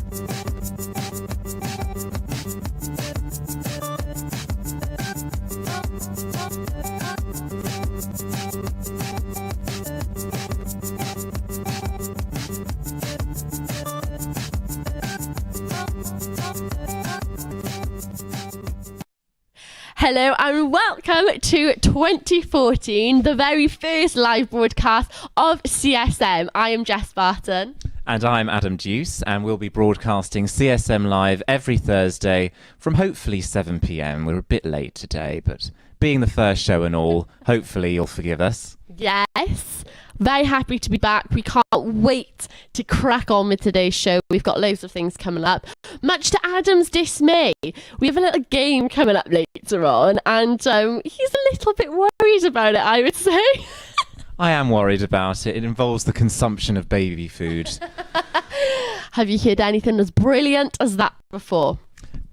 Hello and welcome to 2014, the very first live broadcast of CSM. I am Jess Barton. And I'm Adam Duce, and we'll be broadcasting CSM Live every Thursday from hopefully 7 p.m. We're a bit late today, but being the first show and all, hopefully you'll forgive us. Yes, very happy to be back. We can't wait to crack on with today's show. We've got loads of things coming up. Much to Adam's dismay, we have a little game coming up later on, and he's a little bit worried about it, I would say. I am worried about it. It involves the consumption of baby food. Have you heard anything as brilliant as that before?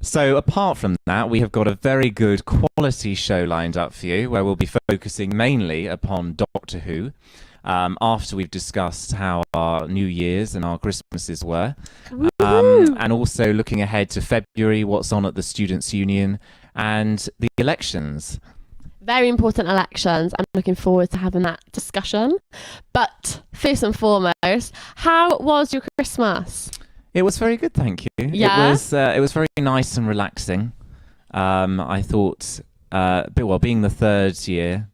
So apart from that, we have got a very good quality show lined up for you, where we'll be focusing mainly upon Doctor Who, after we've discussed how our New Year's and our Christmases were. And also looking ahead to February, what's on at the Students' Union, and the elections. Very important elections. I'm looking forward to having that discussion. But first and foremost, how was your Christmas? It was very good, thank you. Yeah? It was very nice and relaxing. I thought, being in third year,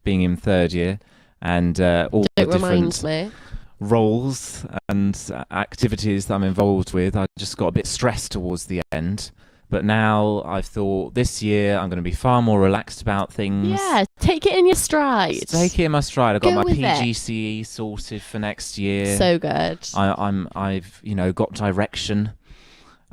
and all the different roles and activities that I'm involved with, I just got a bit stressed towards the end. But now I've thought this year I'm going to be far more relaxed about things. Yeah, take it in your stride. Take it in my stride. I've got my PGCE sorted for next year. So good. I've got direction.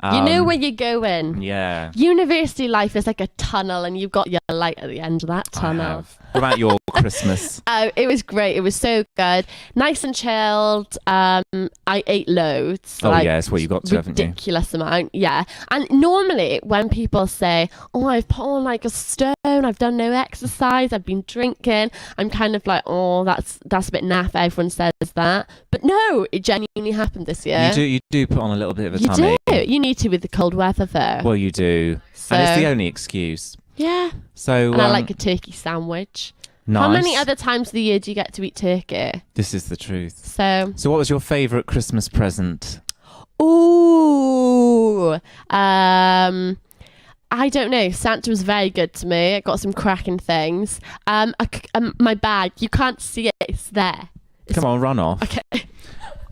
You know where you're going. Yeah. University life is like a tunnel, and you've got your light at the end of that tunnel. I have. What about your Christmas? It was great. It was so good. Nice and chilled. I ate loads. Oh, yeah, it's what you got to, haven't you? Ridiculous amount, yeah. And normally when people say, oh, I've put on like a stone, I've done no exercise, I've been drinking, I'm kind of like, oh, that's a bit naff. Everyone says that. But no, it genuinely happened this year. You do put on a little bit of a tummy. You do. You need to with the cold weather though. Well, you do. So, and it's the only excuse. Yeah. So and I like a turkey sandwich. Nice. How many other times of the year do you get to eat turkey? This is the truth. So what was your favourite Christmas present? Ooh. I don't know. Santa was very good to me. I got some cracking things. My bag. You can't see it. It's there. Come on, run off. Okay.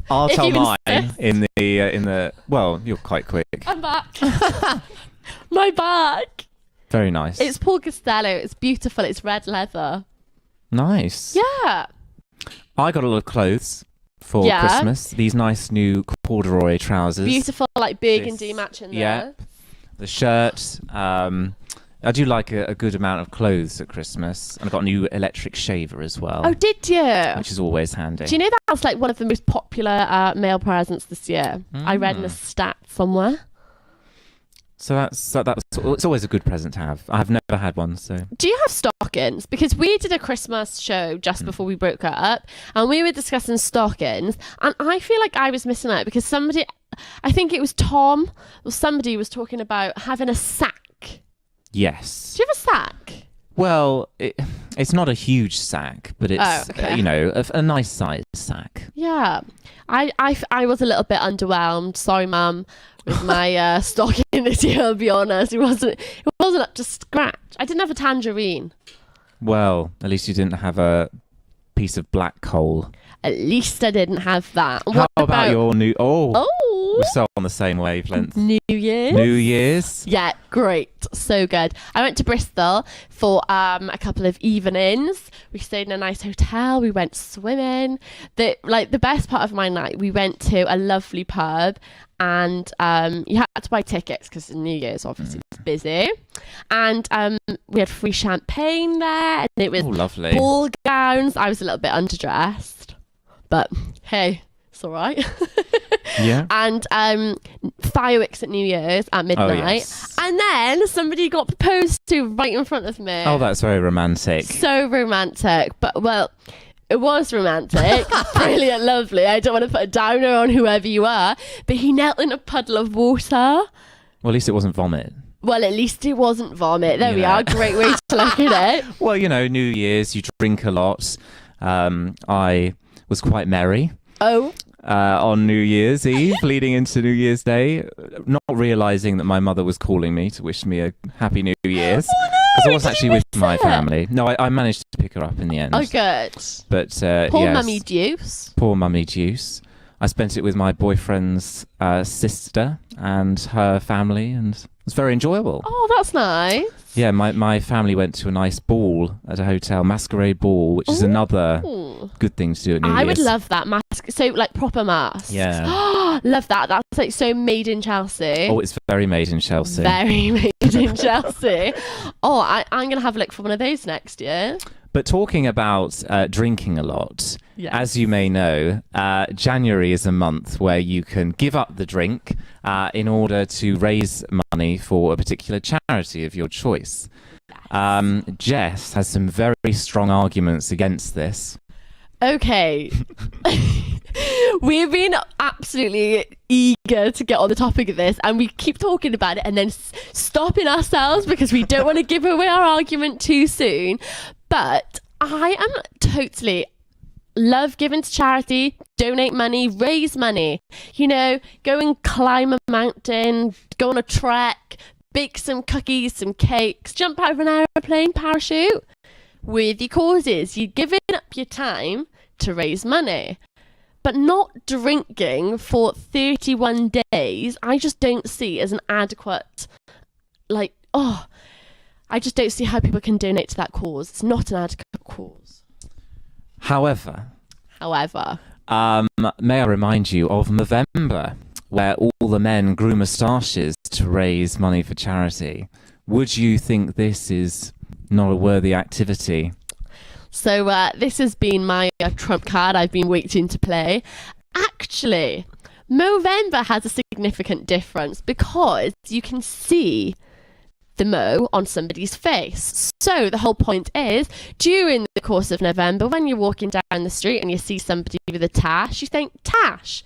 I'll tell mine in the. Well, you're quite quick. I'm back. My bag. Very nice. It's Paul Costello. It's beautiful. It's red leather. Nice. Yeah. I got a lot of clothes for Christmas. These nice new corduroy trousers. Beautiful, like burgundy matching there. Yeah. The shirt. I do like a good amount of clothes at Christmas. And I got a new electric shaver as well. Oh, did you? Which is always handy. Do you know that's like one of the most popular male presents this year? I read in a stat somewhere. So that's it's always a good present to have. I have never had one, so. Do you have stockings? Because we did a Christmas show just before we broke up, and we were discussing stockings, and I feel like I was missing out because somebody, I think it was Tom or somebody, was talking about having a sack. Yes. Do you have a sack? Well, it's not a huge sack, but it's a nice sized sack. Yeah, I was a little bit underwhelmed. Sorry, Mum, with my stocking this year. I'll be honest, it wasn't up to scratch. I didn't have a tangerine. Well, at least you didn't have a piece of black coal. At least I didn't have that. How about your new? Oh, we're so on the same wavelength. New Year's. New Year's. Yeah, great. So good. I went to Bristol for a couple of evenings. We stayed in a nice hotel. We went swimming. The best part of my night, we went to a lovely pub, and you had to buy tickets because New Year's obviously was busy. And we had free champagne there, and it was lovely. Ball gowns. I was a little bit underdressed, but hey, it's all right. Yeah. And fireworks at New Year's at midnight. Oh, yes. And then somebody got proposed to right in front of me. Oh, that's very romantic. So romantic. But, well, It was romantic. Brilliant, lovely. I don't want to put a downer on whoever you are, but he knelt in a puddle of water. Well, at least it wasn't vomit. Well, at least it wasn't vomit. There we are. Great way to look at it. Well, New Year's, you drink a lot. I was quite merry. Oh. On New Year's Eve, leading into New Year's Day, not realising that my mother was calling me to wish me a happy New Year's. Oh, no! Because I was actually with my family. No, I managed to pick her up in the end. Oh, good. But poor Mummy Duce. Poor Mummy Duce. I spent it with my boyfriend's sister and her family, and it was very enjoyable. Oh, that's nice. Yeah, my family went to a nice ball at a hotel, masquerade ball, which is another good thing to do at New Year's. I would love that so like proper masks. Yeah. Love that. That's like so made in Chelsea. Oh, it's very made in Chelsea. Very made in Chelsea. Oh, I'm going to have a look for one of those next year. But talking about drinking a lot, yes. As you may know, January is a month where you can give up the drink in order to raise money for a particular charity of your choice. Yes. Jess has some very strong arguments against this. Okay. We've been absolutely eager to get on the topic of this, and we keep talking about it and then stopping ourselves because we don't want to give away our argument too soon. But I am totally love giving to charity, donate money, raise money. Go and climb a mountain, go on a trek, bake some cookies, some cakes, jump out of an aeroplane, parachute. Worthy causes. You're giving up your time to raise money. But not drinking for 31 days, I just don't see as an adequate, I just don't see how people can donate to that cause. It's not an adequate cause. However, may I remind you of November, where all the men grew moustaches to raise money for charity. Would you think this is not a worthy activity? So this has been my trump card I've been waiting to play. Actually, Movember has a significant difference because you can see the mo on somebody's face. So the whole point is, during the course of November, when you're walking down the street and you see somebody with a tash, you think, tash,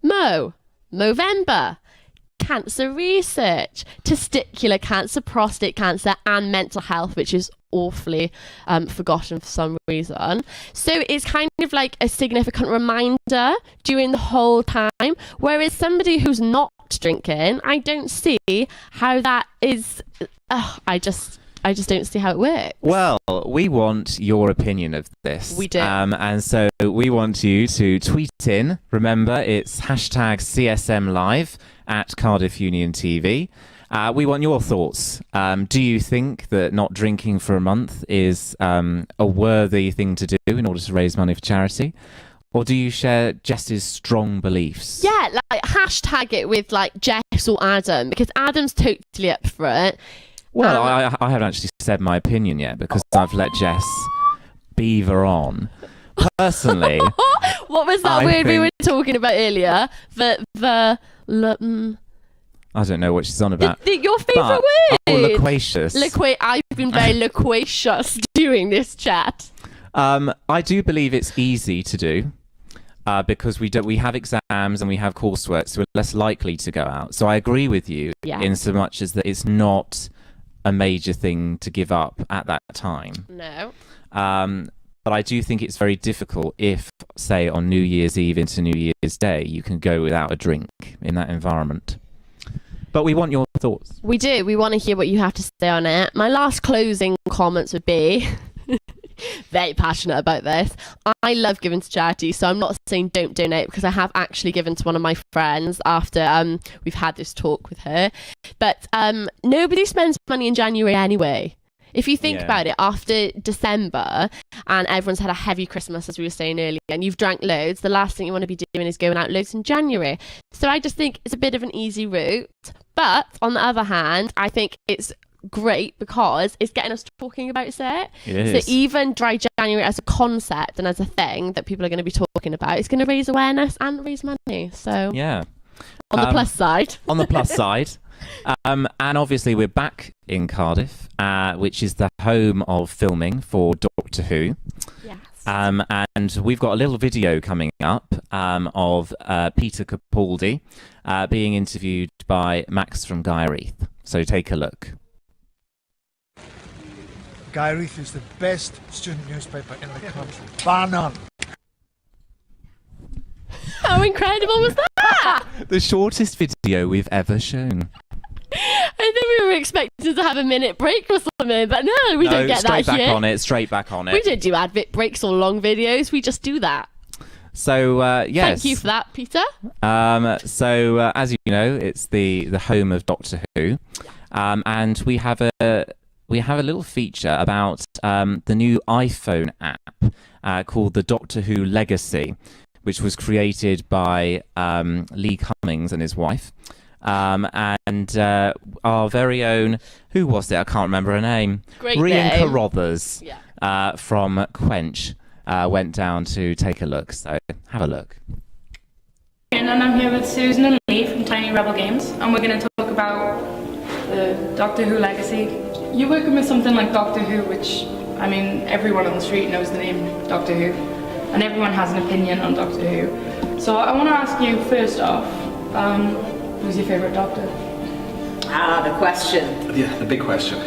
mo, Movember. Cancer research, testicular cancer, prostate cancer, and mental health, which is awfully forgotten for some reason. So it's kind of like a significant reminder during the whole time. Whereas somebody who's not drinking, I don't see how that is. I just don't see how it works. Well, we want your opinion of this. We do. And so we want you to tweet in. Remember, it's hashtag CSM Live at Cardiff Union TV. We want your thoughts. Do you think that not drinking for a month is a worthy thing to do in order to raise money for charity? Or do you share Jess's strong beliefs? Yeah, like hashtag it with like Jess or Adam, because Adam's totally up for it. Well, I haven't actually said my opinion yet because I've let Jess beaver on. Personally, what was that word we were talking about earlier? I don't know what she's on about. Your favourite word? Oh, loquacious. I've been very loquacious during this chat. I do believe it's easy to do because we have exams and we have coursework, so we're less likely to go out. So I agree with you in so much as that it's not a major thing to give up at that time. No. But I do think it's very difficult if, say, on New Year's Eve into New Year's Day, you can go without a drink in that environment. But we want your thoughts. We do. We want to hear what you have to say on it. My last closing comments would be... very passionate about this. I love giving to charity, so I'm not saying don't donate, because I have actually given to one of my friends after we've had this talk with her. But nobody spends money in January anyway. If you think about it, after December and everyone's had a heavy Christmas, as we were saying earlier, and you've drank loads, the last thing you want to be doing is going out loads in January. So I just think it's a bit of an easy route. But on the other hand, I think it's great because it's getting us talking about it. So even dry January as a concept and as a thing that people are going to be talking about, it's going to raise awareness and raise money. So on the plus side. On the plus side. And obviously we're back in Cardiff, which is the home of filming for Doctor Who. Yes. And we've got a little video coming up of Peter Capaldi being interviewed by Max from Guy Reith. So take a look. Guy Reith is the best student newspaper in the country, bar none. How incredible was that? The shortest video we've ever shown. I think we were expected to have a minute break or something, but no, we don't get that here. Straight back on it. We don't do advert breaks or long videos, we just do that. So, yes. Thank you for that, Peter. So, as you know, it's the home of Doctor Who. And we have a little feature about the new iPhone app called the Doctor Who Legacy, which was created by Lee Cummings and his wife. And our very own, who was it? I can't remember her name. Rhian Carruthers from Quench went down to take a look. So have a look. And I'm here with Susan and Lee from Tiny Rebel Games, and we're going to talk about the Doctor Who Legacy. You're working with something like Doctor Who, which, I mean, everyone on the street knows the name Doctor Who, and everyone has an opinion on Doctor Who. So I want to ask you, first off, who's your favourite Doctor? The question. Yeah, the big question.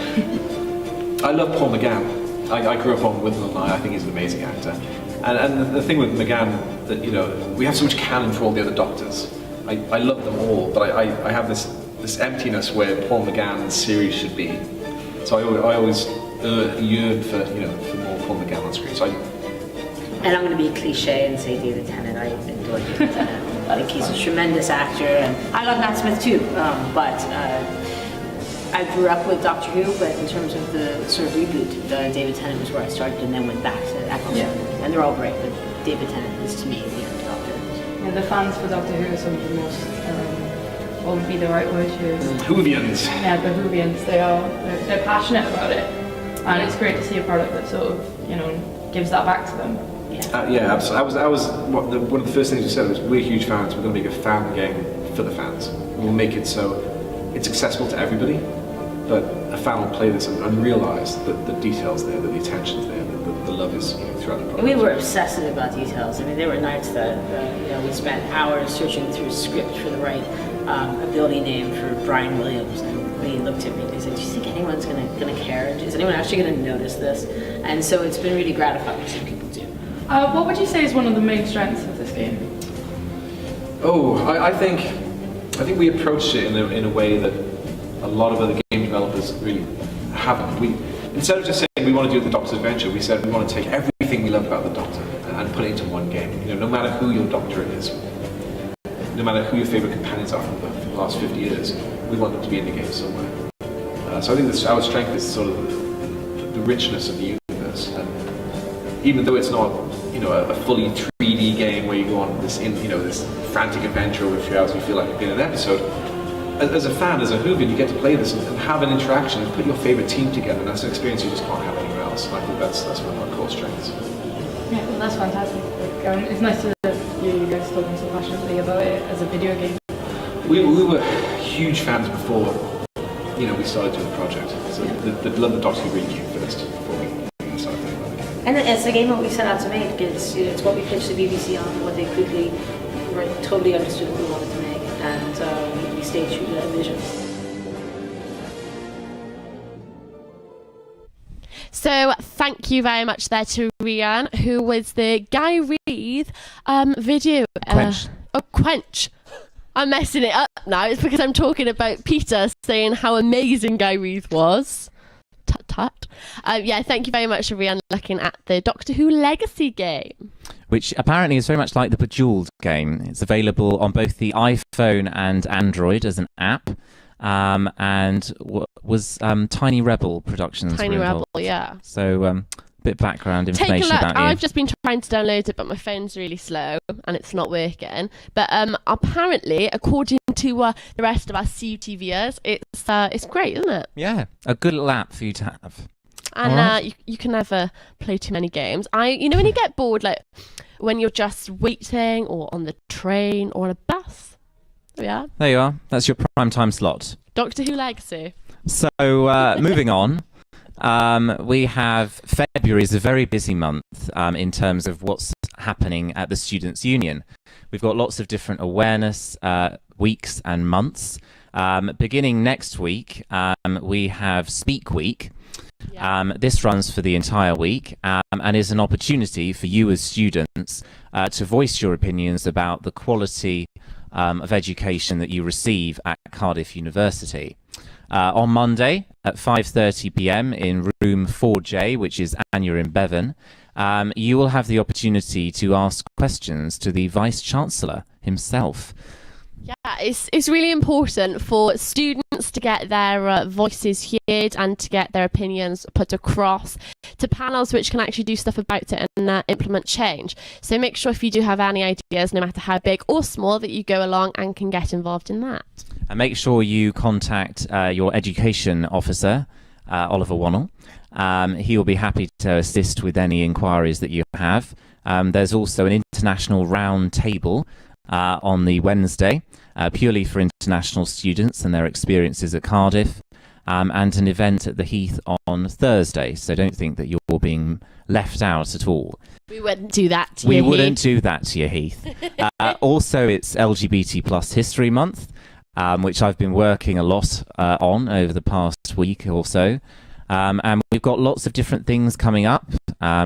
I love Paul McGann. I grew up on with him, and I think he's an amazing actor. And the thing with McGann, that, you know, we have so much canon for all the other Doctors. I love them all, but I have this emptiness where Paul McGann's series should be. So I always yearn for more Paul McGann on screen. And I'm going to be cliche and say David Tennant. I enjoy David Tennant. I think he's a tremendous actor, and I love Matt Smith too. But I grew up with Doctor Who, but in terms of the sort of reboot, David Tennant was where I started, and then went back to Eccleston. Yeah. And they're all great, but David Tennant is to me the Doctor. Yeah, the fans for Doctor Who are some of the most, what would be the right word to use? Whovians. Yeah, the Whovians. They're passionate about it, and it's great to see a product that sort of, gives that back to them. Yeah, absolutely. One of the first things you said was we're huge fans. We're going to make a fan game for the fans. We'll make it so it's accessible to everybody, but a fan will play this and realise that the details there, that the attention's there, that the love is throughout the product. We were obsessive about details. I mean, there were nights that we spent hours searching through a script for the right ability name for Brian Williams, and he looked at me and he said, "Do you think anyone's going to care? Is anyone actually going to notice this?" And so it's been really gratifying to see people do. What would you say is one of the main strengths of this game? I think we approached it in a way that a lot of other game developers really haven't. Instead of just saying we want to do the Doctor's Adventure, we said we want to take everything we love about the Doctor and put it into one game. No matter who your Doctor is, no matter who your favourite companions are from the last 50 years, we want them to be in the game somewhere. So I think our strength is sort of the richness of the universe, and even though it's not a fully 3D game where you go on this frantic adventure over 3 hours and you feel like you've been in an episode, as a fan, as a Whovian, you get to play this and have an interaction and put your favourite team together, and that's an experience you just can't have anywhere else. And I think that's one of our core strengths. Yeah, well, that's fantastic. It's nice to hear you guys talking so passionately about it as a video game. We were huge fans before we started doing the project. So the love of Doctor Who really came first before we started thinking about the game. And it's the game that we set out to make. It's what we pitched the BBC on, what they quickly totally understood what we wanted to make, and we stayed true to that vision. So thank you very much there to Rhian, who was the Guy Reith video. Quench. Quench. I'm messing it up now. It's because I'm talking about Peter saying how amazing Guy Reith was. Tut tut. Thank you very much, Rhian, looking at the Doctor Who Legacy game. Which apparently is very much like the Bejeweled game. It's available on both the iPhone and Android as an app. And was Tiny Rebel Productions. Tiny Rebel, yeah. So a bit of background information Take a look. about you. I've just been trying to download it, but my phone's really slow and it's not working. But apparently, according to the rest of our CUTVers, it's great, isn't it? Yeah, a good little app for you to have. And right. you can never play too many games. When you get bored, like when you're just waiting or on the train or on a bus. Yeah. There you are. That's your prime time slot. Doctor Who Legacy. So moving on, We have February is a very busy month in terms of what's happening at the Students' Union. We've got lots of different awareness weeks and months. Beginning next week, we have Speak Week. This runs for the entire week and is an opportunity for you as students to voice your opinions about the quality of education that you receive at Cardiff University. On Monday at 5:30 p.m. in room 4J, which is Anya in Bevan, you will have the opportunity to ask questions to the Vice-Chancellor himself. Yeah, it's really important for students to get their voices heard and to get their opinions put across to panels which can actually do stuff about it and implement change. So make sure if you do have any ideas, no matter how big or small, that you go along and can get involved in that. And make sure you contact your education officer, Oliver Wannell. He will be happy to assist with any inquiries that you have. There's also an international round table on the Wednesday, purely for international students and their experiences at Cardiff, and an event at the Heath on Thursday. So don't think that you're being left out at all. We wouldn't do that to you, Heath. We wouldn't do that to you, Heath. Also, it's LGBT plus History Month, which I've been working a lot on over the past week or so. And we've got lots of different things coming up.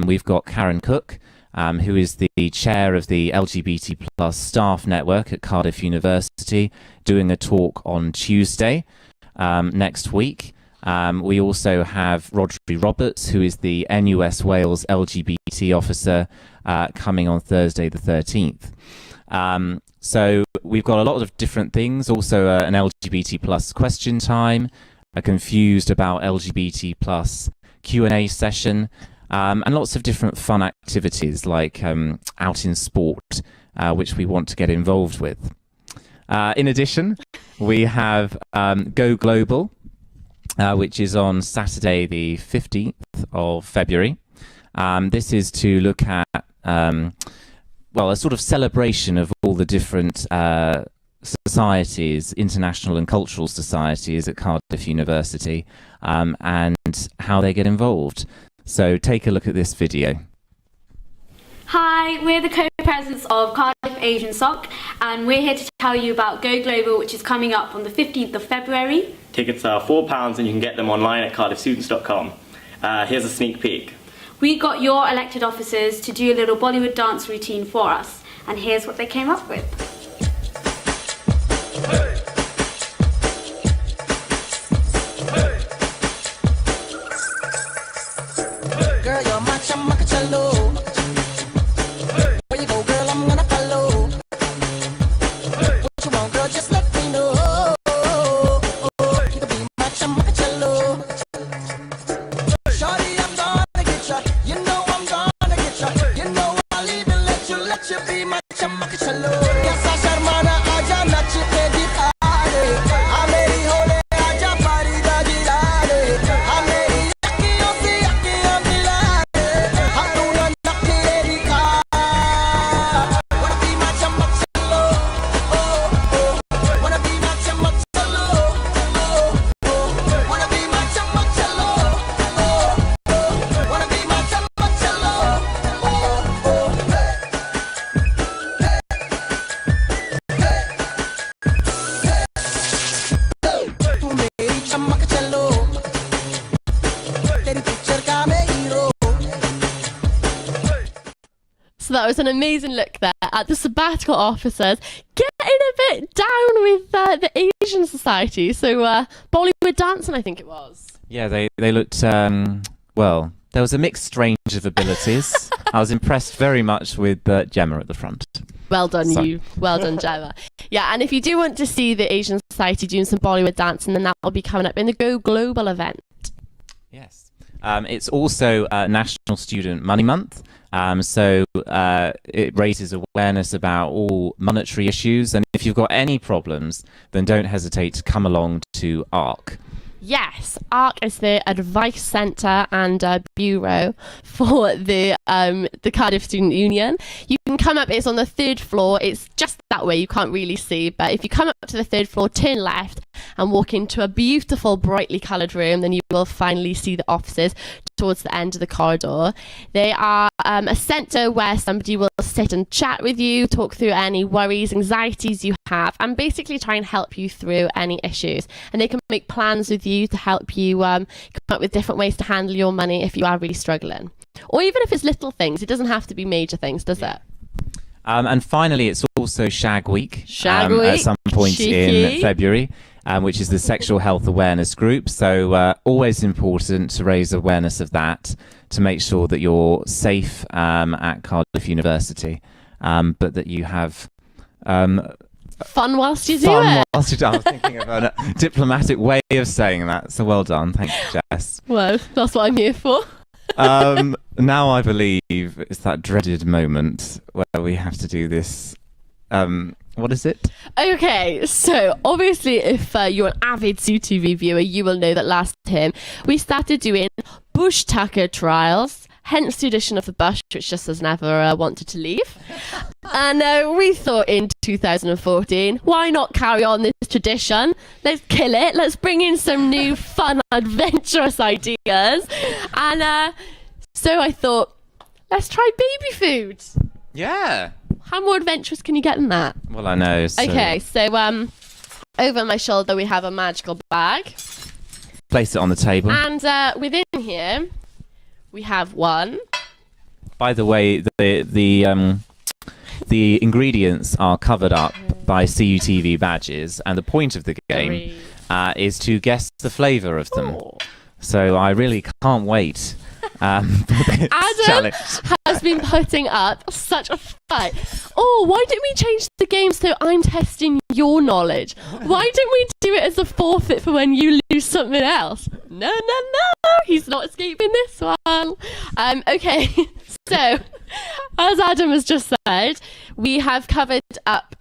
We've got Karen Cook, who is the chair of the LGBT plus staff network at Cardiff University, doing a talk on Tuesday next week. We also have Rodri Roberts, who is the NUS Wales LGBT officer, coming on Thursday the 13th. So we've got a lot of different things, also an LGBT plus question time, a confused about LGBT plus Q&A session, and lots of different fun activities like out in sport, which we want to get involved with. In addition, we have Go Global, which is on Saturday the 15th of February. This is to look at, a sort of celebration of all the different societies, international and cultural societies at Cardiff University, and how they get involved. So take a look at this video. Hi, we're the co-presidents of Cardiff Asian Soc, and we're here to tell you about Go Global, which is coming up on the 15th of February. Tickets are £4 and you can get them online at cardiffstudents.com. Here's a sneak peek. We got your elected officers to do a little Bollywood dance routine for us, and here's what they came up with. Girl, you're my chamacachalo. Where you go, girl, I'm gonna follow. What you want, girl, just let me know. You can be my chamacachalo. Shawty, I'm gonna get ya. You know I'm gonna get ya. You know I'll even let you be my chamacachalo. Yes, I sharmana aja nachte dikhane. Ameri hole aja pari da dilane. Ameri yakkiyon se yakkiyon dilane. Haruna nakti ka. Wanna be my chamacachalo. Oh, oh. Wanna be my chamacachalo. Oh, oh. Wanna be my chamacachalo. Oh, oh. Wanna be my chamacachalo. Oh, oh. तू मेरी चमक चलो तेरी picture का मैं hero. So that was an amazing look there at the sabbatical officers getting a bit down with the Asian society. So Bollywood dancing, I think it was. Yeah, they looked, there was a mixed range of abilities. I was impressed very much with Gemma at the front. Well done, So- you. Well done, Gemma. Yeah, and if you do want to see the Asian society doing some Bollywood dancing, then that will be coming up in the Go Global event. Yes. It's also National Student Money Month. So it raises awareness about all monetary issues. And if you've got any problems, then don't hesitate to come along to ARC. Yes, ARC is the advice centre and bureau for the Cardiff Student Union. You can come up, it's on the 3rd floor, it's just that way, you can't really see, but if you come up to the 3rd floor, turn left, and walk into a beautiful, brightly coloured room. Then you will finally see the offices towards the end of the corridor. They are a centre where somebody will sit and chat with you, talk through any worries, anxieties you have, and basically try and help you through any issues. And they can make plans with you to help you come up with different ways to handle your money if you are really struggling. Or even if it's little things, it doesn't have to be major things, does it? And finally, it's also Shag Week. Week. At some point Cheeky. in February, which is the Sexual Health Awareness Group. So always important to raise awareness of that, to make sure that you're safe at Cardiff University, but that you have fun whilst you do fun it. whilst you do it. I was thinking of a diplomatic way of saying that. So well done. Thank you, Jess. Well, that's what I'm here for. Now I believe it's that dreaded moment where we have to do this. What is it? Okay, so obviously if you're an avid CTV viewer, you will know that last term we started doing bush tucker trials, hence the addition of the bush, which just has never wanted to leave. And we thought in 2014, why not carry on this tradition? Let's kill it. Let's bring in some new fun, adventurous ideas. And so I thought, let's try baby food. Yeah. How more adventurous can you get than that? Well, I know. So Okay, so over my shoulder we have a magical bag. place it on the table. And within here we have one. By the way, the ingredients are covered up by CUTV badges, and the point of the game is to guess the flavour of them. Oh. So I really can't wait for this Adam challenge. has been putting up such a fight. Oh, why don't we change the game so I'm testing your knowledge? Why don't we do it as a forfeit for when you lose something else? No, he's not escaping this one. Okay, so as Adam has just said, we have covered up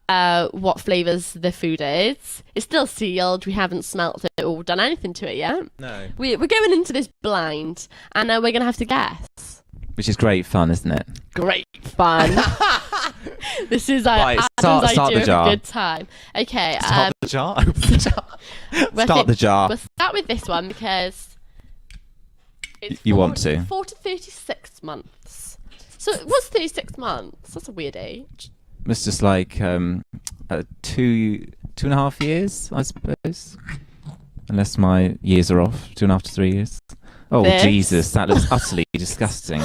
what flavours the food is. It's still sealed. We haven't smelt it or done anything to it yet. No. We're going into this blind, and we're going to have to guess. Which is great fun, isn't it? Great fun. This is Right, Adam's start idea the jar. of a good time. Okay. Start the jar. Open the jar. Start the jar. We'll start with this one because it's You want to. 4 to 36 months. So what's 36 months? That's a weird age. It's just like 2.5 years, I suppose. Unless my years are off. 2.5 to 3 years. Oh, This. Jesus, that looks utterly disgusting.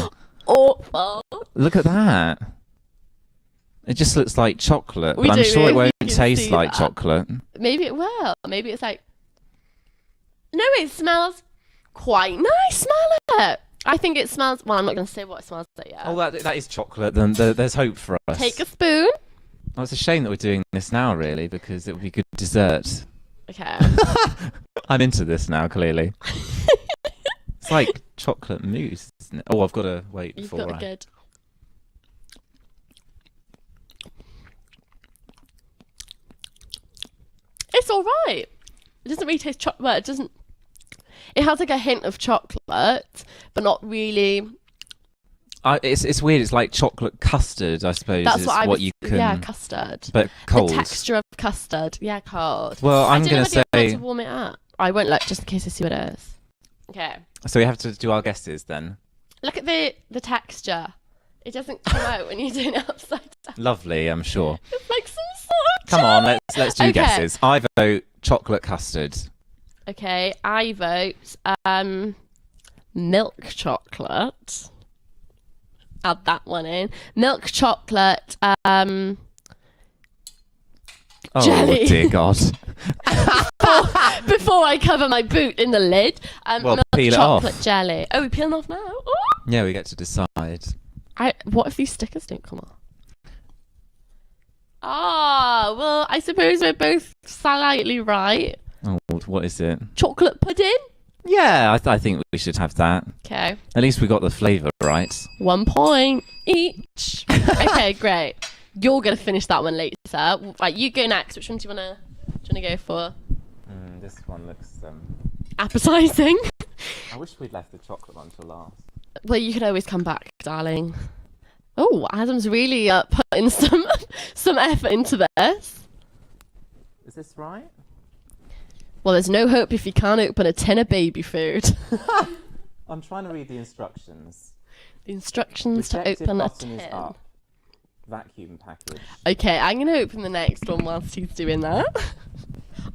Awful. Look at that. It just looks like chocolate, We but I'm don't sure know it if won't you can taste see like that. chocolate. Maybe it will. Maybe it's like... No, it smells quite nice. Smell it. I think it smells... Well, I'm not going to say what it smells like yet. Oh, that is chocolate. Then there's hope for us. Take a spoon. Oh, it's a shame that we're doing this now, really, because it would be good dessert. Okay. I'm into this now, clearly. It's like chocolate mousse, isn't it? Oh, I've got to wait You've before got I... a good... It's all right. It doesn't really taste chocolate. Well, it doesn't... It has like a hint of chocolate, but not really... It's weird. It's like chocolate custard, I suppose. That's is what I was... you can... Yeah, custard. But cold. The texture of custard. Yeah, cold. Well, I'm going going to say... to warm it up. I won't look, just in case I see what it is. Okay. So we have to do our guesses then. Look at the texture. It doesn't come out when you're doing it upside down. Lovely, I'm sure. It's like some sort of Come on, jelly. let's do Okay. guesses. I vote chocolate custard. Okay, I vote milk chocolate. Add that one in. Milk chocolate. Oh, Jelly. dear God. Before I cover my boot in the lid. Well, Milk peel it chocolate off. jelly. Oh, we're peeling off now? Oh. Yeah, we get to decide. What if these stickers don't come off? Ah, well, I suppose we're both slightly right. Oh, what is it? Chocolate pudding? Yeah, I think we should have that. Okay. At least we got the flavour right. 1 point each. Okay, great. You're going to finish that one later. Right, you go next. Which one do you want to go for? This one looks... Appetising. I wish we'd left the chocolate one till last. Well, you can always come back, darling. Oh, Adam's really putting some effort into this. Is this right? Well, there's no hope if you can't open a tin of baby food. I'm trying to read the instructions. The instructions Rejected to open a button is tin. up. Vacuum package. Okay, I'm going to open the next one whilst he's doing that. Oh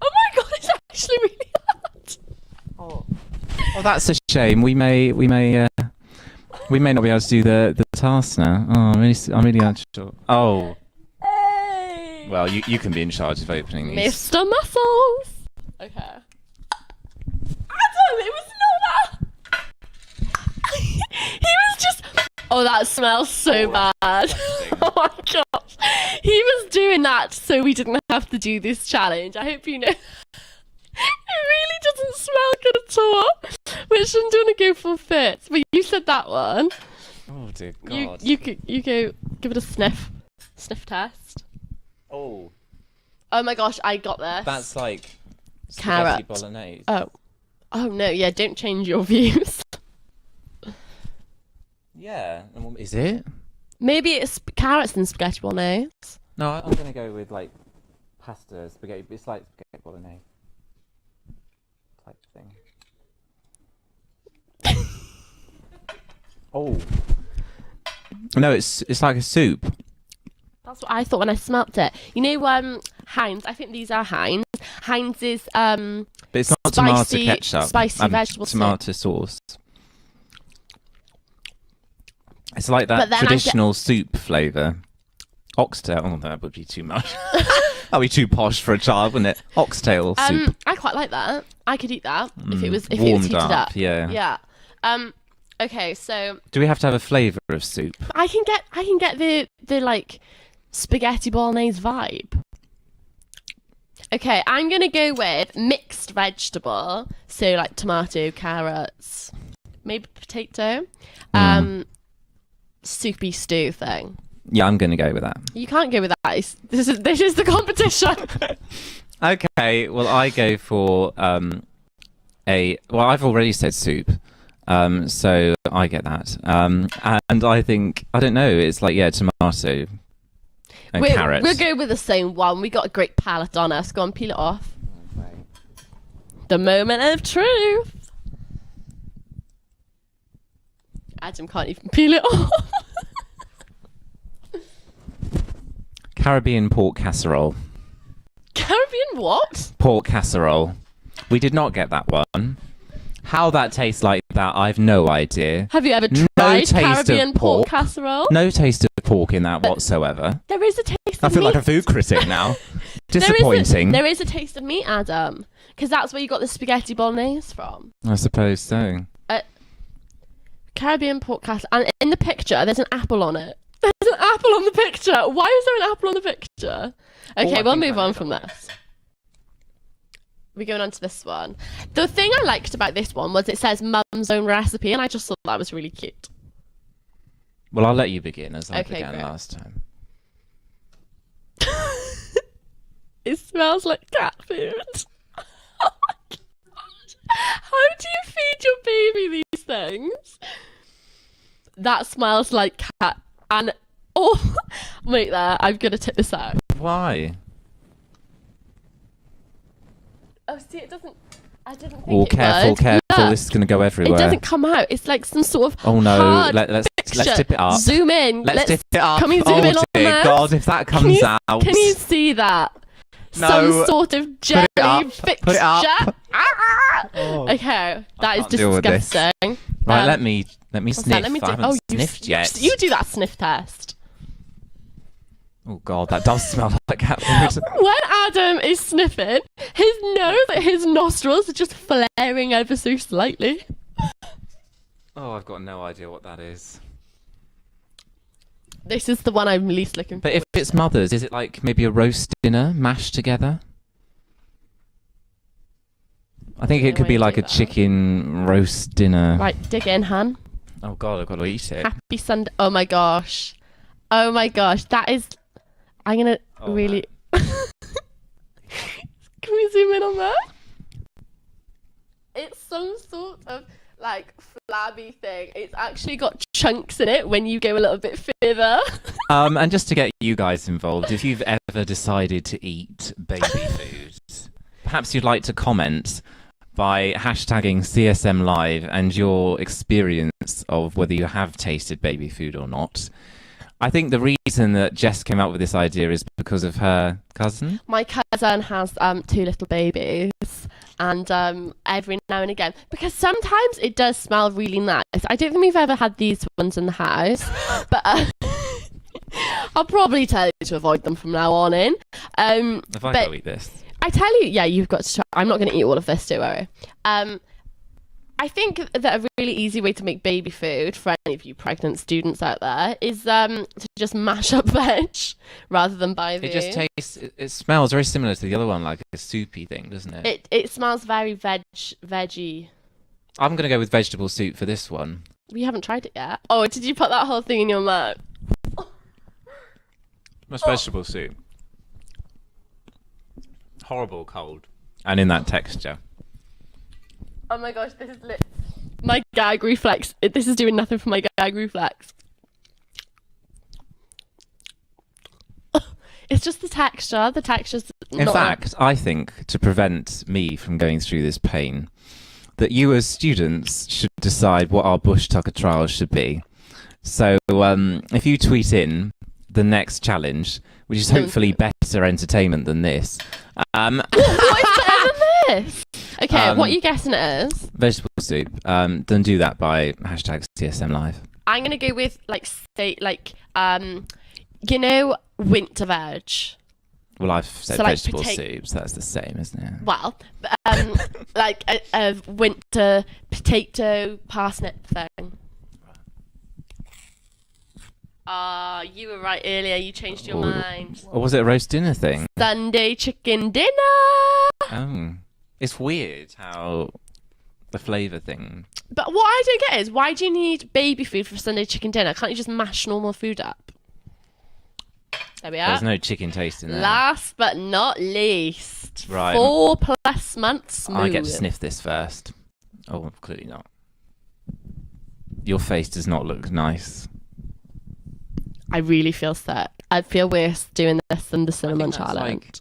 my god, it's actually really hard. Oh, that's a shame. We may not be able to do the task now. Oh, I'm really unsure. Oh. Hey! Well, you can be in charge of opening these. Mr. Muscles! Okay. Adam, it was not that! He was just... Oh, that smells so bad. Oh my gosh. He was doing that so we didn't have to do this challenge. I hope you know. It really doesn't smell good at all. Which I'm going to go for fits. But you said that one. Oh dear God. You go give it a sniff. Sniff test. Oh. Oh my gosh, I got this. That's like Carrot. spaghetti bolognese. Oh no, yeah, don't change your views. Yeah. Is it? Maybe it's carrots and spaghetti bolognese. No, I'm going to go with like pasta, spaghetti. It's like spaghetti bolognese type thing. Oh. No, it's like a soup. That's what I thought when I smelt it. You know, Heinz. I think these are Heinz. Heinz is But it's not tomato ketchup. Spicy vegetable tomato sauce. It's like But that then traditional soup flavour. Oxtail. Oh, that would be too much. That'd be too posh for a child, wouldn't it? Oxtail soup. I quite like that. I could eat that if it was warmed heated up. Yeah. Yeah. Okay, so Do we have to have a flavour of soup? I can get the like spaghetti bolognese vibe. Okay, I'm gonna go with mixed vegetable. So like tomato, carrots, maybe potato. Soupy stew thing. Yeah, I'm going to go with that. You can't go with that. This is the competition. Okay, well, I go for well, I've already said soup, so I get that. And I think, I don't know, it's like, yeah, tomato and carrots. We'll go with the same one. We got a great palette on us. Go on, peel it off. Okay. The moment of truth. Adam can't even peel it off. Caribbean pork casserole. Caribbean what? Pork casserole. We did not get that one. How that tastes like that, I've no idea. Have you ever No tried taste of Caribbean pork pork. casserole? No taste of pork in that whatsoever. There is a taste I of feel like meat. a food critic now. There Disappointing. is a taste of meat, Adam. Because that's where you got the spaghetti bolognese from. I suppose so. Caribbean pork casserole. And in the picture, there's an apple on it. There's an apple on the picture. Why is there an apple on the picture? Okay, we'll move on from this. We're going on to this one. The thing I liked about this one was it says mum's own recipe, and I just thought that was really cute. Well, I'll let you begin as I Okay, began great. last time. It smells like cat food. Oh my gosh. How do you feed your baby these things? That smells like cat. And oh, wait there. I'm gonna tip this out. Why? Oh, see, it doesn't. I didn't think Oh, it careful, would. careful. Look, This is going to go everywhere. it doesn't come out. It's like some sort of. Oh no, hard let's picture. tip it up. Zoom in. Let's dip it up. Can we zoom oh in on dear this? God, if that Can comes you, out. Can you see that? No. Some sort of jelly up. fixture. Put it up. Oh. Okay, that is can't deal with this. disgusting. Right, let me what's sniff. that? Let me I do- haven't oh, sniffed yet. You do that sniff test. Oh God, that does smell like cat food. When Adam is sniffing, his nose, his nostrils are just flaring ever so slightly. Oh, I've got no idea what that is. This is the one I'm least looking for. But if it's mother's, is it like maybe a roast dinner mashed together? I think it could be like a chicken roast dinner. Right, dig in, Han. Oh God, I've got to eat it. Happy Sunday. Oh my gosh. Oh my gosh. That is. I'm gonna really. Can we zoom in on that? It's some sort of like flabby thing. It's actually got chunks in it when you go a little bit further. And just to get you guys involved, if you've ever decided to eat baby food, perhaps you'd like to comment by hashtagging CSM Live and your experience of whether you have tasted baby food or not. I think the reason that Jess came up with this idea is because of her cousin. My cousin has 2 little babies, and every now and again, because sometimes it does smell really nice. I don't think we've ever had these ones in the house, but I'll probably tell you to avoid them from now on in. If I go eat this. I tell you, yeah, you've got to try. I'm not going to eat all of this, don't worry. I think that a really easy way to make baby food for any of you pregnant students out there is to just mash up veg rather than buy the. It just tastes. It smells very similar to the other one, like a soupy thing, doesn't it? It smells very veggie. I'm gonna go with vegetable soup for this one. We haven't tried it yet. Oh, did you put that whole thing in your mouth? What's vegetable soup? Horrible cold. And in that texture. Oh my gosh, this is my gag reflex. This is doing nothing for my gag reflex. It's just the texture. The texture's not. In fact, I think to prevent me from going through this pain, that you as students should decide what our bush tucker trials should be. So if you tweet in the next challenge, which is hopefully better entertainment than this. What is better than this? Okay, what are you guessing it is? Vegetable soup. Then do that by hashtag CSM Live. I'm gonna go with winter veg. Well, I've said So, like, vegetable soup, so that's the same, isn't it? Well, like a winter potato parsnip thing. You were right earlier. You changed your mind. Or was it a roast dinner thing? Sunday chicken dinner. Oh. It's weird how the flavour thing. But what I don't get is, why do you need baby food for Sunday chicken dinner? Can't you just mash normal food up? There we are. There's no chicken taste in there. Last but not least. Right. 4+ months smooth. I get to sniff this first. Oh, clearly not. Your face does not look nice. I really feel sick. I feel worse doing this than the cinnamon challenge.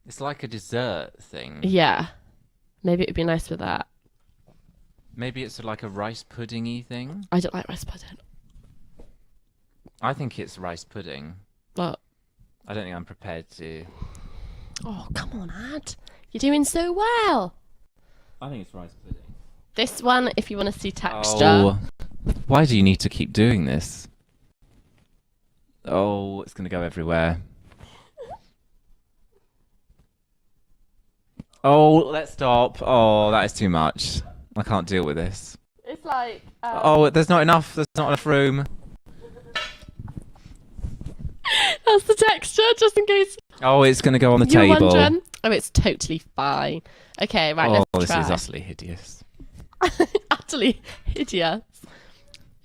It's like a dessert thing. Yeah. Maybe it would be nice with that. Maybe it's like a rice pudding-y thing. I don't like rice pudding. I think it's rice pudding. What? I don't think I'm prepared to. Oh, come on, Ad. You're doing so well. I think it's rice pudding. This one, if you want to see texture. Oh, why do you need to keep doing this? Oh, it's going to go everywhere. Oh, let's stop. Oh, that is too much. I can't deal with this. It's like... Oh, there's not enough room. That's the texture, just in case. Oh, it's going to go on the You're table. wondering. Oh, it's totally fine. Okay, right, let's try. Oh, this is utterly hideous. Utterly hideous.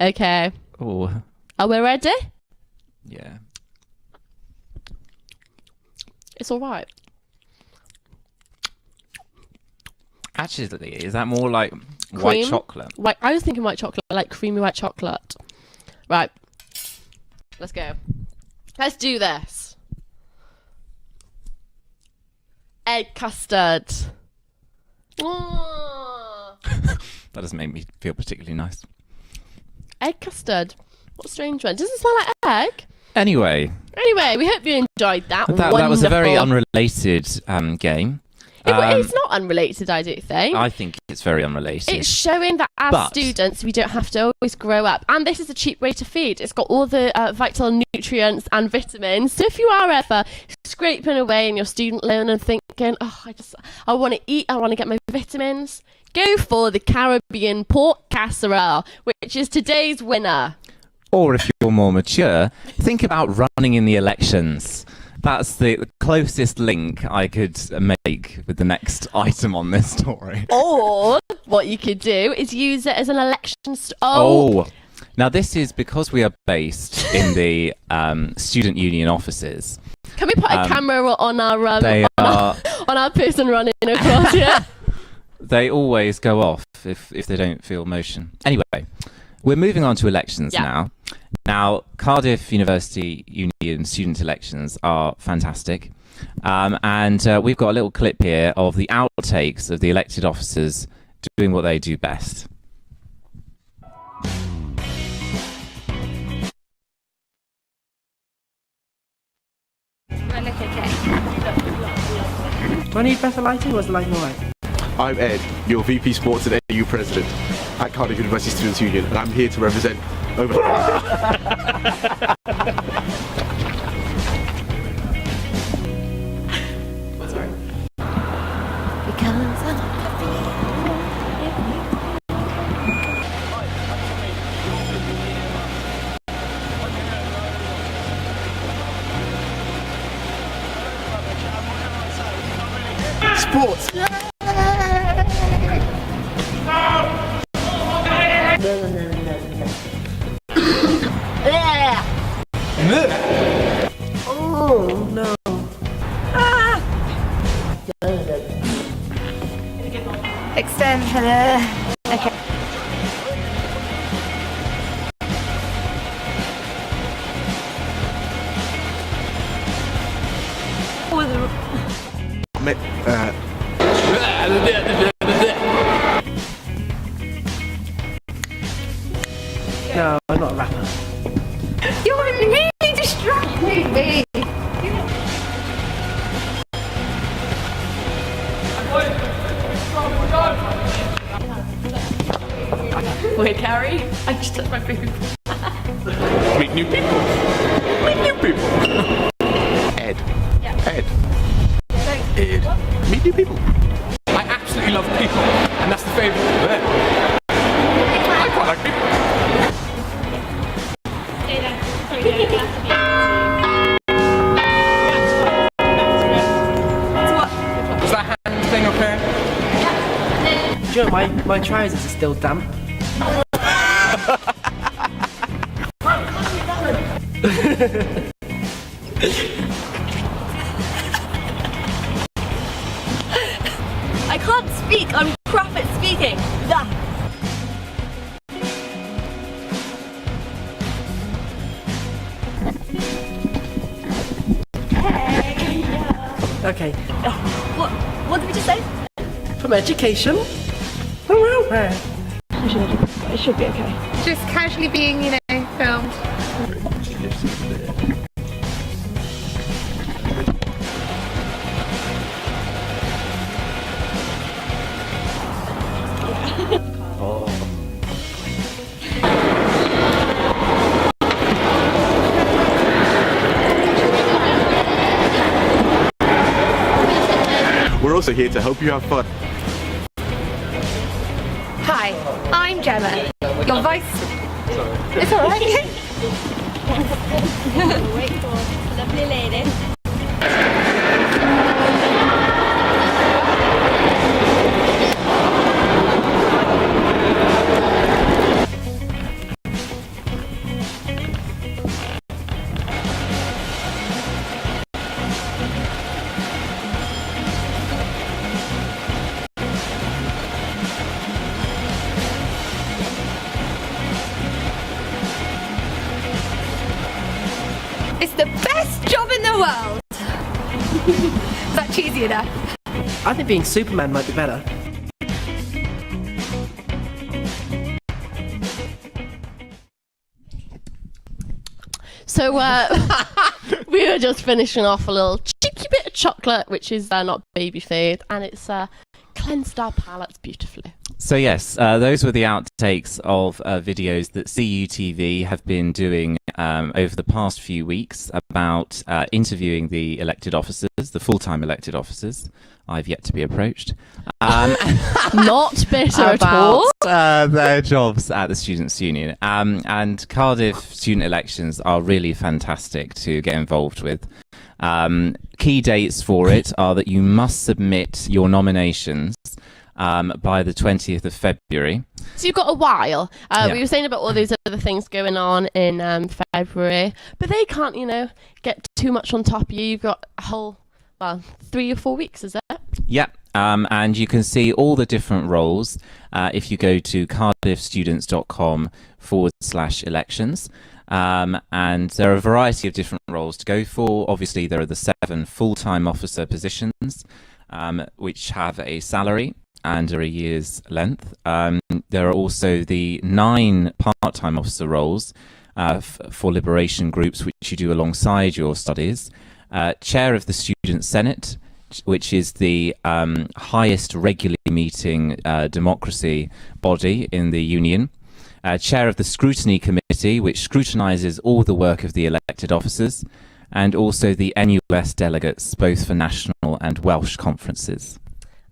Okay. Oh. Are we ready? Yeah. It's all right. Actually, is that more like Cream? white chocolate? I was thinking white chocolate, like creamy white chocolate. Right. Let's go. Let's do this. Egg custard. That doesn't make me feel particularly nice. Egg custard. What a strange one. Doesn't smell like egg. Anyway, we hope you enjoyed that. That was a very unrelated game. It's not unrelated, I don't think. I think it's very unrelated. It's showing that as students, we don't have to always grow up. And this is a cheap way to feed. It's got all the vital nutrients and vitamins. So if you are ever scraping away in your student loan and thinking, oh, I want to eat, I want to get my vitamins, go for the Caribbean pork casserole, which is today's winner. Or if you're more mature, think about running in the elections. That's the closest link I could make with the next item on this story. Or what you could do is use it as an election... Now this is because we are based in the student union offices. Can we put a camera on our on our person running across here? They always go off if they don't feel motion. Anyway, we're moving on to elections now. Now, Cardiff University Union student elections are fantastic. And we've got a little clip here of the outtakes of the elected officers doing what they do best. Do I need better lighting or is the lighting alright? I'm Ed, your VP Sports and AU President at Cardiff University Students' Union, and I'm here to represent over... Sorry. Sports! Oh no. Extend. Okay. No, I'm not a rapper. You're really distracting me. Wait, Carrie? I just touched my boob. Meet new people! Meet new people! Ed. Ed. Ed. Meet new people. I absolutely love people, and that's the favourite thing there. I quite like people. Was that hand thing okay? Do you know, my trousers are still damp. I can't speak. I'm crap at speaking. Okay. What did we just say? From education. It should be okay. Just casually being, filmed. We're also here to help you have fun. Hi, I'm Gemma. Your voice. It's alright. Wait for lovely lady. It's the best job in the world. Is that cheesy enough? I think being Superman might be better. So we were just finishing off a little cheeky bit of chocolate, which is not baby food, and it's cleansed our palates beautifully. So yes, those were the outtakes of videos that CUTV have been doing over the past few weeks about interviewing the elected officers, the full-time elected officers. I've yet to be approached. Not bitter at all. Their jobs at the Students' Union. And Cardiff student elections are really fantastic to get involved with. Key dates for it are that you must submit your nominations by the 20th of February. So you've got a while. Yeah. We were saying about all those other things going on in February, but they can't, get too much on top of you. You've got a whole, 3 or 4 weeks, is it? Yeah, and you can see all the different roles if you go to cardiffstudents.com/elections. And there are a variety of different roles to go for. Obviously, there are the 7 full-time officer positions, which have a salary and are a year's length. There are also the 9 part-time officer roles for liberation groups, which you do alongside your studies. Chair of the Student Senate, which is the highest regularly meeting democracy body in the Union. Chair of the Scrutiny Committee, which scrutinises all the work of the elected officers, and also the NUS delegates, both for national and Welsh conferences.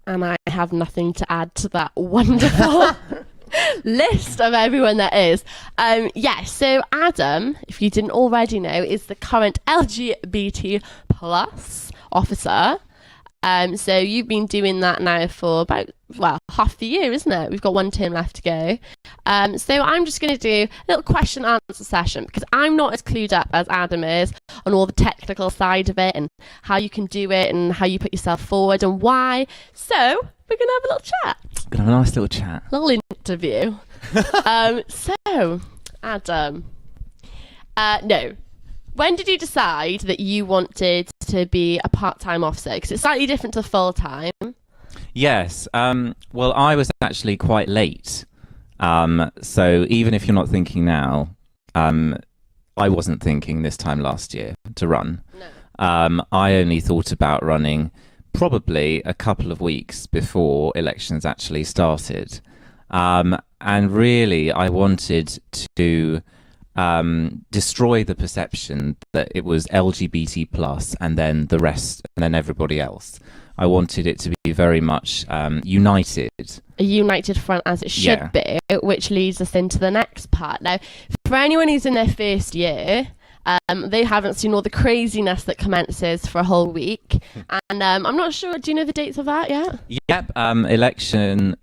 And I have nothing to add to that wonderful list of everyone there is. So Adam, if you didn't already know, is the current LGBT plus officer. So you've been doing that now for about, half the year, isn't it? We've got 1 term left to go. So I'm just going to do a little question and answer session because I'm not as clued up as Adam is on all the technical side of it and how you can do it and how you put yourself forward and why. So we're going to have a little chat. We're going to have a nice little chat. Little interview. So, Adam, when did you decide that you wanted to be a part-time officer? Because it's slightly different to full-time. Yes. Well, I was actually quite late. So even if you're not thinking now, I wasn't thinking this time last year to run. No. I only thought about running probably a couple of weeks before elections actually started. And really, I wanted to destroy the perception that it was LGBT plus and then the rest and then everybody else. I wanted it to be very much united. A united front as it should be, which leads us into the next part. Now, for anyone who's in their first year, they haven't seen all the craziness that commences for a whole week. And I'm not sure, do you know the dates of that yet? Yep.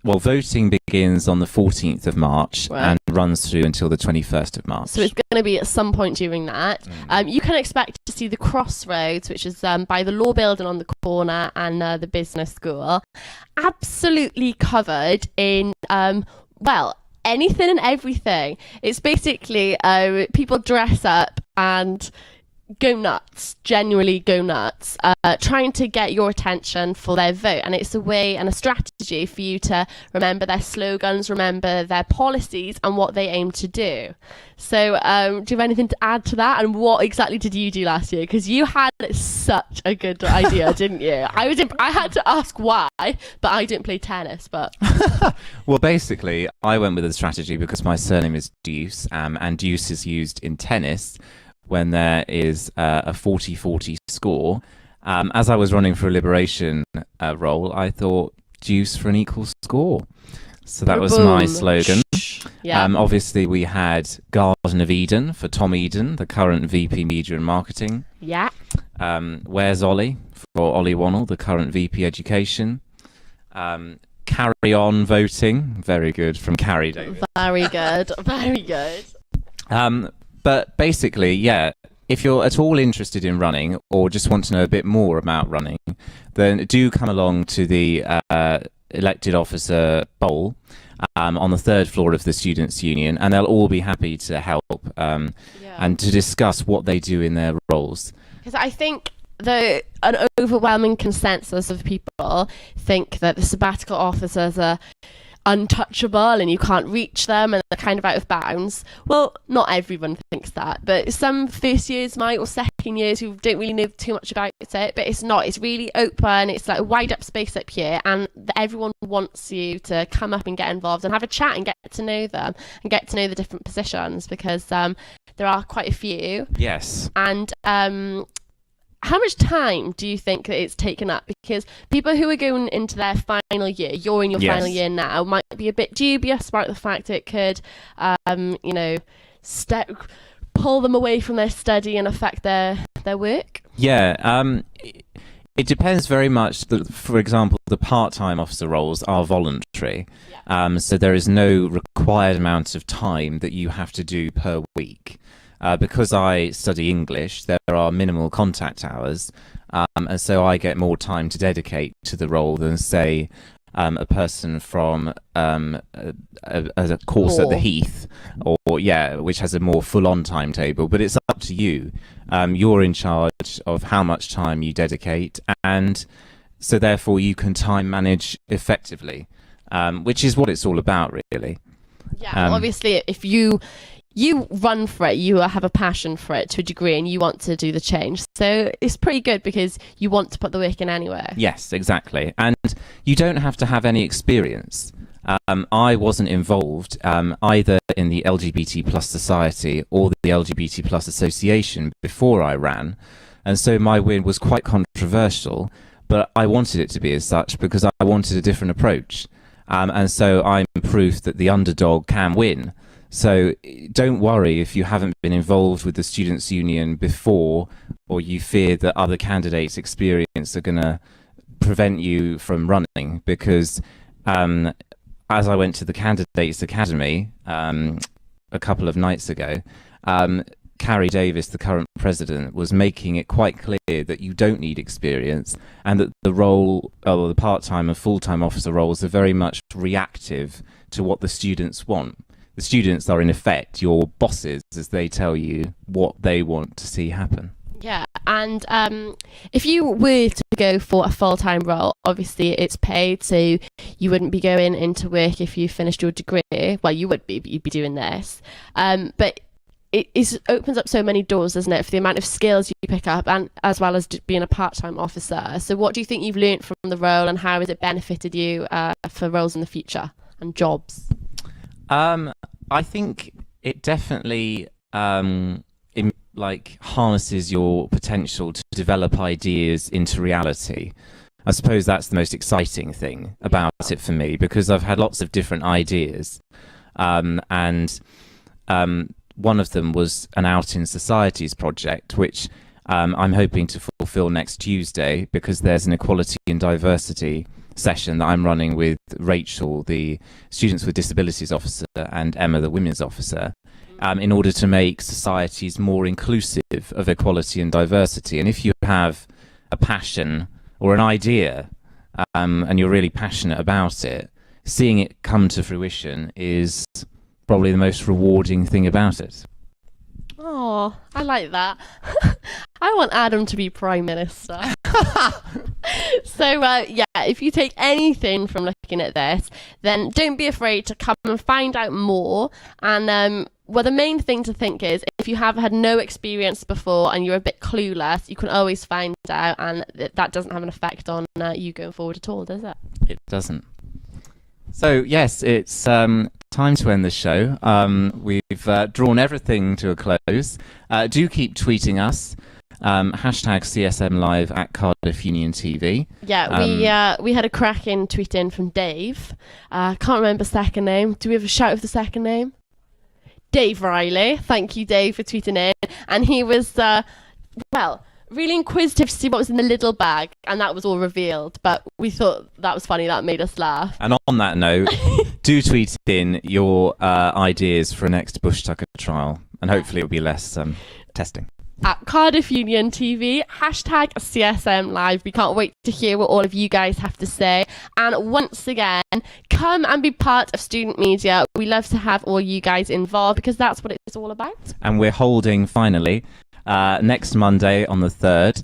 Voting begins on the 14th of March and runs through until the 21st of March. So it's going to be at some point during that. You can expect to see the Crossroads, which is by the law building on the corner and the business school, absolutely covered in, anything and everything. It's basically people dress up and go nuts, genuinely go nuts, trying to get your attention for their vote. And it's a way and a strategy for you to remember their slogans, remember their policies and what they aim to do. So do you have anything to add to that? And what exactly did you do last year? Because you had such a good idea, didn't you? I had to ask why, but I didn't play tennis. But well, basically, I went with a strategy because my surname is Duce, and Duce is used in tennis when there is a 40-40 score. As I was running for a liberation role, I thought Duce for an equal score. So that was my slogan. Obviously, we had Garden of Eden for Tom Eden, the current VP Media and Marketing. Yeah. Where's Ollie for Ollie Wannell, the current VP Education. Carry on voting. Very good from Carrie David. Very good. Very good. But basically, if you're at all interested in running or just want to know a bit more about running, then do come along to the elected officer bowl on the 3rd floor of the Students' Union, and they'll all be happy to help and to discuss what they do in their roles. Because I think an overwhelming consensus of people think that the sabbatical officers are untouchable and you can't reach them and they're kind of out of bounds. Well, not everyone thinks that, but some first years might, or second years who don't really know too much about it, but it's not. It's really open. It's like a wide up space up here, and everyone wants you to come up and get involved and have a chat and get to know them and get to know the different positions, because there are quite a few. Yes. And how much time do you think that it's taken up? Because people who are going into their final year, you're in your final year now, might be a bit dubious about the fact it could, pull them away from their study and affect their work. Yeah, it depends very much. For example, the part-time officer roles are voluntary, so there is no required amount of time that you have to do per week. Because I study English, there are minimal contact hours, and so I get more time to dedicate to the role than, say, a person from a course at the Heath, or which has a more full-on timetable. But it's up to you. You're in charge of how much time you dedicate, and so therefore you can time manage effectively, which is what it's all about, really. Yeah, obviously, if you run for it, you have a passion for it to a degree, and you want to do the change. So it's pretty good because you want to put the work in anyway. Yes, exactly. And you don't have to have any experience. I wasn't involved either in the LGBT plus society or the LGBT plus association before I ran. And so my win was quite controversial, but I wanted it to be as such because I wanted a different approach. And so I'm proof that the underdog can win. So don't worry if you haven't been involved with the Students' Union before, or you fear that other candidates' experience are going to prevent you from running, because as I went to the Candidates Academy a couple of nights ago, Carrie Davis, the current president, was making it quite clear that you don't need experience, and that the role, or the part-time and full-time officer roles, are very much reactive to what the students want. The students are in effect your bosses as they tell you what they want to see happen. Yeah, and if you were to go for a full-time role, obviously it's paid, so you wouldn't be going into work if you finished your degree. Well, you would be, but you'd be doing this. But it opens up so many doors, doesn't it, for the amount of skills you pick up, and as well as being a part-time officer. So what do you think you've learnt from the role, and how has it benefited you for roles in the future and jobs? I think it definitely harnesses your potential to develop ideas into reality. I suppose that's the most exciting thing about it for me, because I've had lots of different ideas, and one of them was an Out in Societies project, which I'm hoping to fulfill next Tuesday, because there's an equality and diversity session that I'm running with Rachel, the Students with Disabilities officer, and Emma, the Women's officer, in order to make societies more inclusive of equality and diversity. And if you have a passion or an idea, and you're really passionate about it, seeing it come to fruition is probably the most rewarding thing about it. Oh, I like that. I want Adam to be Prime Minister. So, if you take anything from looking at this, then don't be afraid to come and find out more. And, the main thing to think is, if you have had no experience before and you're a bit clueless, you can always find out, and that doesn't have an effect on you going forward at all, does it? It doesn't. So, yes, it's time to end the show. We've drawn everything to a close. Do keep tweeting us. Hashtag CSM Live at Cardiff Union TV. Yeah, we had a cracking tweet in from Dave. Can't remember second name. Do we have a shout of the second name? Dave Riley. Thank you, Dave, for tweeting in. And he was, really inquisitive to see what was in the little bag, and that was all revealed. But we thought that was funny. That made us laugh. And on that note, do tweet in your ideas for a next Bush Tucker trial, and hopefully it'll be less testing. At Cardiff Union TV, hashtag CSM Live. We can't wait to hear what all of you guys have to say. And once again, come and be part of student media. We love to have all you guys involved, because that's what it's all about. And we're holding, finally, next Monday on the 3rd,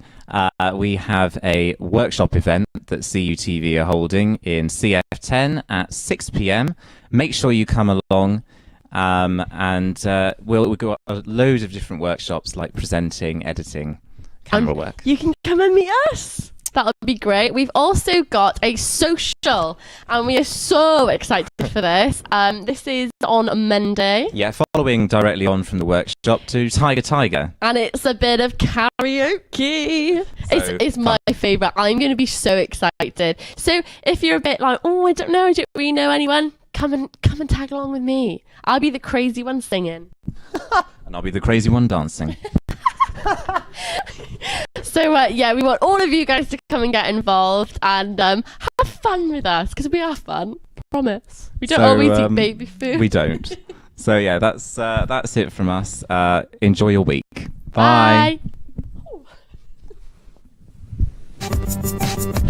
we have a workshop event that CUTV are holding in CF10 at 6 p.m. Make sure you come along. And we'll go a load of different workshops, like presenting, editing, camera work. You can come and meet us. That would be great. We've also got a social, and we are so excited for this. This is on Monday. Yeah, following directly on from the workshop to Tiger. And it's a bit of karaoke. It's my favourite. I'm going to be so excited. So if you're a bit like, I don't know, I don't really know anyone, come and tag along with me. I'll be the crazy one singing. And I'll be the crazy one dancing. So, we want all of you guys to come and get involved and have fun with us, because we are fun. Promise. We don't always eat baby food. We don't. So, yeah, that's it from us. Enjoy your week. Bye. Bye.